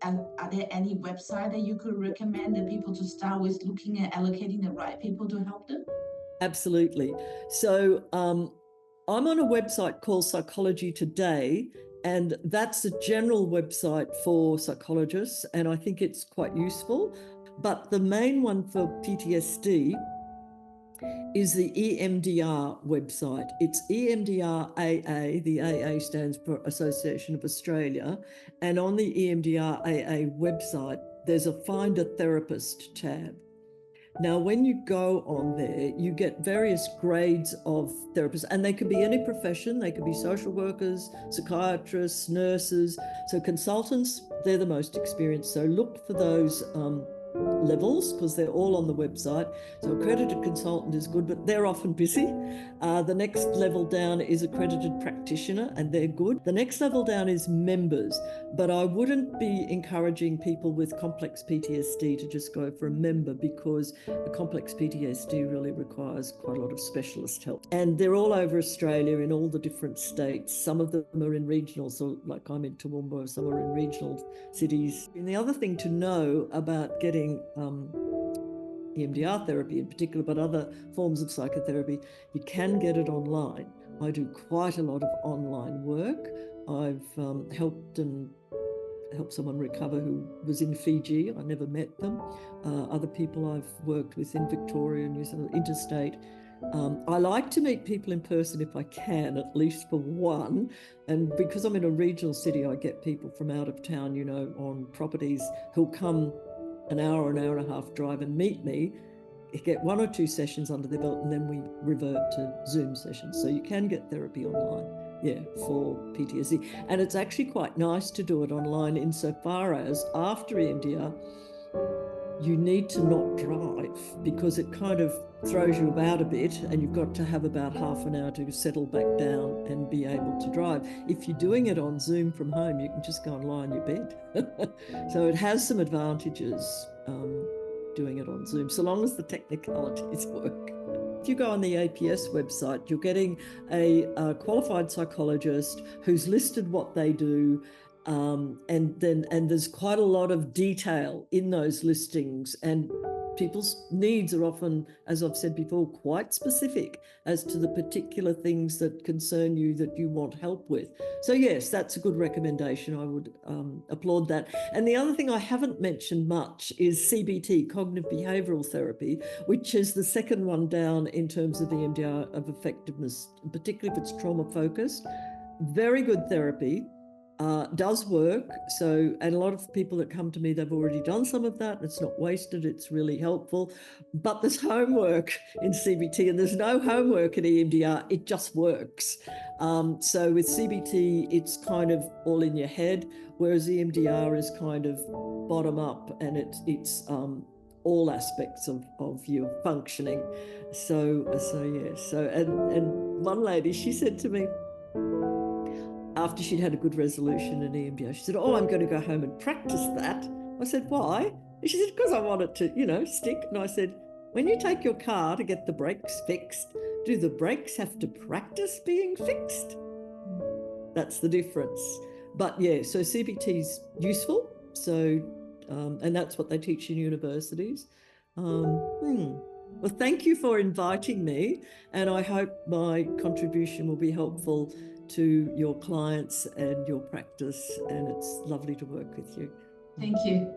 are there any website that you could recommend that people to start with looking at allocating the right people to help them? Absolutely. So I'm on a website called Psychology Today, and that's a general website for psychologists, and I think it's quite useful. But the main one for PTSD is the EMDR website. It's EMDRAA, the AA stands for Association of Australia, and on the EMDRAA website, there's a Find a Therapist tab. Now, when you go on there, you get various grades of therapists, and they could be any profession. They could be social workers, psychiatrists, nurses. So consultants, they're the most experienced. So look for those levels, because they're all on the website. So accredited consultant is good, but they're often busy. The next level down is accredited practitioner, and they're good. The next level down is members, but I wouldn't be encouraging people with complex PTSD to just go for a member, because a complex PTSD really requires quite a lot of specialist help. And they're all over Australia in all the different states. Some of them are in regional, so like I'm in Toowoomba, some are in regional cities. And the other thing to know about getting EMDR therapy in particular, but other forms of psychotherapy, you can get it online. I do quite a lot of online work. I've helped someone recover who was in Fiji. I never met them. Other people I've worked with in Victoria, New South Wales, interstate. I like to meet people in person if I can, at least for one. And because I'm in a regional city, I get people from out of town, you know, on properties who'll come an hour and a half drive and meet me, get 1 or 2 sessions under their belt, and then we revert to Zoom sessions. So you can get therapy online, for PTSD. And it's actually quite nice to do it online insofar as after EMDR, you need to not drive, because it kind of throws you about a bit, and you've got to have about half an hour to settle back down and be able to drive. If you're doing it on Zoom from home, you can just go and lie on your bed. So it has some advantages doing it on Zoom, so long as the technicalities work. If you go on the APS website, you're getting a qualified psychologist who's listed what they do, and there's quite a lot of detail in those listings, and people's needs are often, as I've said before, quite specific as to the particular things that concern you that you want help with. So yes, that's a good recommendation. I would applaud that. And the other thing I haven't mentioned much is CBT, cognitive behavioural therapy, which is the second one down in terms of EMDR of effectiveness, particularly if it's trauma focused. Very good therapy. Does work. So, and a lot of people that come to me, they've already done some of that. It's not wasted. It's really helpful. But there's homework in CBT, and there's no homework in EMDR. It just works. So with CBT, it's kind of all in your head, whereas EMDR is kind of bottom up, and it's all aspects of your functioning. So one lady, she said to me, after she'd had a good resolution in EMDR, she said, "Oh, I'm going to go home and practice that." I said, "Why?" And she said, "Because I want it to, stick." And I said, "When you take your car to get the brakes fixed, do the brakes have to practice being fixed?" That's the difference. But yeah, so CBT's useful. So, and that's what they teach in universities. Well, thank you for inviting me, and I hope my contribution will be helpful to your clients and your practice, and it's lovely to work with you. Thank you.